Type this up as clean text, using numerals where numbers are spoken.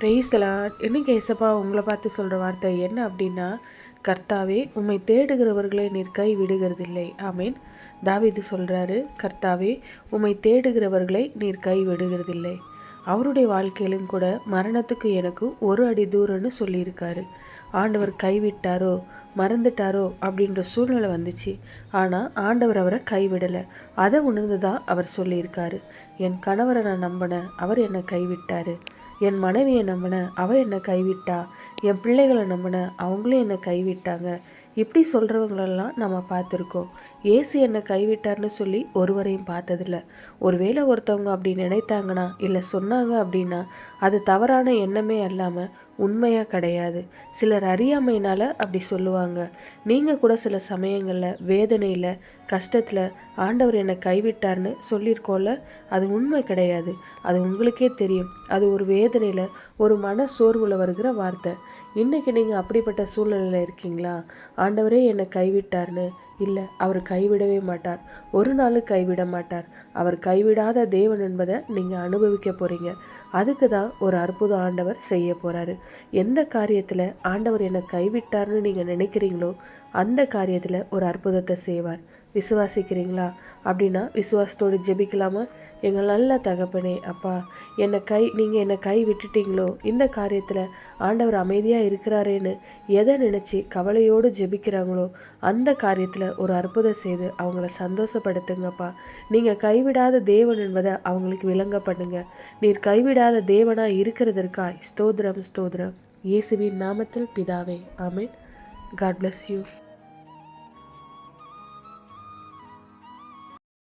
Praise the Lord. இன்னைக்கு ஏசப்பா உங்களை பார்த்து சொல்ற வார்த்தை என்ன அப்படின்னா, கர்த்தாவே உம்மை தேடுகிறவர்களை நீர் கை விடுகிறதில்லை. ஆமேன். தாவீது சொல்றாரு, கர்த்தாவே உம்மை தேடுகிறவர்களை நீர் கை விடுகிறதில்லை. அவருடைய வாழ்க்கையிலும் கூட மரணத்துக்கு எனக்கு ஒரு அடி தூரம்னு சொல்லியிருக்காரு. ஆண்டவர் கைவிட்டாரோ மறந்துட்டாரோ அப்படின்ற சூழ்நிலை வந்துச்சு. ஆனா ஆண்டவர் அவரை கைவிடலை. அதை உணர்ந்துதான் அவர் சொல்லியிருக்காரு, என் கணவரை நான் நம்பினேன், அவர் என்னை கைவிட்டாரு. என் மனைவியை நம்பினேன், அவ என்னை கைவிட்டா. என் பிள்ளைகளை நம்பினேன், அவங்களும் என்னை கைவிட்டாங்க. இப்படி சொல்றவங்களெல்லாம் நம்ம பார்த்துருக்கோம். ஏசு என்னை கைவிட்டார்னு சொல்லி ஒருவரையும் பார்த்ததில்ல. ஒருவேளை ஒருத்தவங்க அப்படி நினைத்தாங்கன்னா இல்லை சொன்னாங்க அப்படின்னா அது தவறான எண்ணமே அல்லாம உண்மையா கிடையாது. சிலர் அறியாமையினால அப்படி சொல்லுவாங்க. நீங்க கூட சில சமயங்கள்ல வேதனையில கஷ்டத்துல ஆண்டவர் என்னை கைவிட்டார்னு சொல்லியிருக்கோம்ல, அது உண்மை கிடையாது. அது உங்களுக்கே தெரியும். அது ஒரு வேதனையில ஒரு மன சோர்வுல வருகிற வார்த்தை. இன்னைக்கு நீங்க அப்படிப்பட்ட சூழ்நிலையில இருக்கீங்களா? ஆண்டவரே என்னை கைவிட்டார்னு. இல்லை, அவர் கைவிடவே மாட்டார். ஒரு நாள் கைவிட மாட்டார். அவர் கைவிடாத தேவன் என்பதை நீங்க அனுபவிக்க போறீங்க. அதுக்கு தான் ஒரு அற்புதம் ஆண்டவர் செய்ய போறாரு. எந்த காரியத்துல ஆண்டவர் என்னை கைவிட்டார்னு நீங்க நினைக்கிறீங்களோ அந்த காரியத்துல ஒரு அற்புதத்தை செய்வார். விசுவாசிக்கிறீங்களா? அப்படின்னா விசுவாசத்தோடு ஜெபிக்கலாமா? எங்கள் நல்ல தகப்பனே, அப்பா, நீங்க என்னை கை விட்டுட்டீங்களோ இந்த காரியத்துல ஆண்டவர் அமைதியா இருக்கிறாரேன்னு எதை நினைச்சு கவலையோடு ஜெபிக்கிறாங்களோ அந்த காரியத்துல ஒரு அற்புதம் செய்து அவங்கள சந்தோஷப்படுத்துங்கப்பா. நீங்க கைவிடாத தேவன் என்பதை அவங்களுக்கு விளங்க பண்ணுங்க. நீர் கைவிடாத தேவனா இருக்கிறதற்காய் ஸ்தோத்திரம் ஸ்தோத்திரம். இயேசுவின் நாமத்தில் பிதாவே, ஆமென். God bless you.